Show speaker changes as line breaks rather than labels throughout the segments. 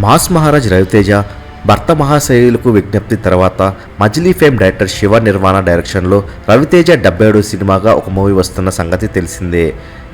Mass Maharaj Raviteja భర్త మహాశైలుకు విజ్ఞప్తి తర్వాత మజిలీ ఫేమ్ డైరెక్టర్ శివ నిర్వాణ డైరెక్షన్లో రవితేజ 77వ సినిమాగా ఒక మూవీ వస్తున్న సంగతి తెలిసిందే.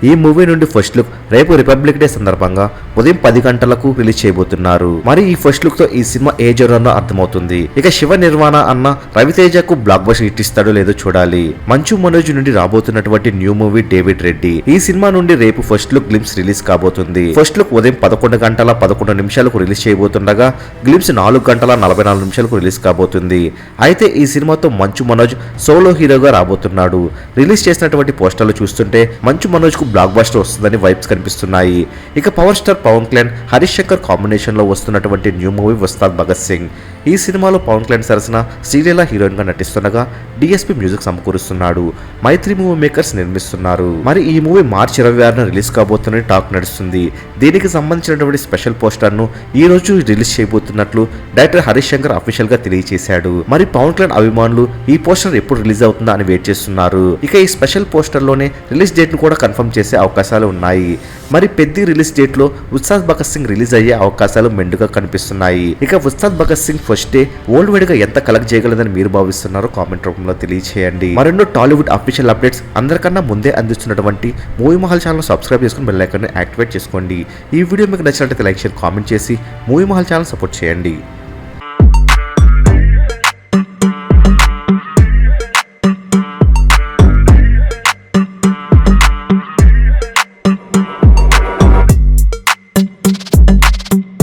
ఈ మూవీ నుండి ఫస్ట్ లుక్ రేపు రిపబ్లిక్ డే సందర్భంగా ఉదయం 10 గంటలకు రిలీజ్ చేయబోతున్నారు. మరి ఈ ఫస్ట్ లుక్ తో ఈ సినిమా ఏ జోనర్లో అర్థమవుతుంది. ఇక శివ నిర్వాణ అన్న రవితేజకు బ్లాక్ బస్టర్ హిట్ ఇస్తాడో లేదో చూడాలి. మంచు మనోజ్ నుండి రాబోతున్నటువంటి న్యూ మూవీ డేవిడ్ రెడ్డి. ఈ సినిమా నుండి రేపు ఫస్ట్ లుక్ గ్లిమ్స్ రిలీజ్ కాబోతుంది. ఫస్ట్ లుక్ ఉదయం 11 గంటల 11 నిమిషాలకు రిలీజ్ చేయబోతుండగా గ్లిమ్స్ 4 గంటల 44 నిమిషాలకు రిలీజ్ కాబోతుంది. అయితే ఈ సినిమాతో మంచు మనోజ్ సోలో హీరోగా రాబోతున్నాడు. రిలీజ్ చేసినటువంటి పోస్టర్లు చూస్తుంటే మంచు మనోజ్ కు బ్లాక్ బస్టర్ వస్తుందని వైబ్స్ కనిపిస్తున్నాయి. ఇక power star Pawan Kalyan Harish Shankar combination లో వస్తున్నటువంటి న్యూ మూవీ ఉస్తాద్ భగత్ సింగ్. ఈ సినిమాలో పవన్ కళ్యాణ్ సరసన శ్రీలీల హీరోయిన్ గా నటిస్తుండగా డిఎస్పీ మ్యూజిక్ సమకూరుస్తున్నాడు. మైత్రి మూవీ మేకర్స్ నిర్మిస్తున్నారు. మరి ఈ మూవీ మార్చి 26న రిలీజ్ కాబోతుందని టాక్ నడుస్తుంది. దీనికి సంబంధించినటువంటి స్పెషల్ పోస్టర్ ను ఈ రోజు రిలీజ్ చేయబోతున్నట్లు డైరెక్టర్ హరీష్ శంకర్ అఫీషియల్ గా తెలియజేశాడు. మరి పవన్ కళ్యాణ్ అభిమానులు ఈ పోస్టర్ ఎప్పుడు రిలీజ్ అవుతుందా అని వెయిట్ చేస్తున్నారు. ఇక ఈ స్పెషల్ పోస్టర్ లోనే రిలీజ్ డేట్ ను కూడా కన్ఫర్మ్ చేసే అవకాశాలు ఉన్నాయి. మరి పెద్ద రిలీజ్ డేట్ లో ఉస్తాద్ భగత్ సింగ్ రిలీజ్ అయ్యే అవకాశాలు మెండుగా కనిపిస్తున్నాయి. ఇక Ustaad Bhagat Singh first day worldwide గా ఎంత కలెక్ట్ చేయగలదని మీరు భావిస్తున్నారో కామెంట్ రూపంలో తెలియజేయండి. మరెన్నో టాలీవుడ్ అఫీషియల్ అప్డేట్స్ అందరికన్నా ముందే అందిస్తున్నటువంటి మూవీ మహల్ ఛానల్ సబ్స్క్రైబ్ చేసుకుని బెల్ ఐకాన్ ని యాక్టివేట్ చేసుకోండి. ఈ వీడియో మీకు నచ్చినట్లయితే లైక్ షేర్ కామెంట్ చేసి మూవీ మహల్ ఛానల్ సపోర్ట్ చేయండి.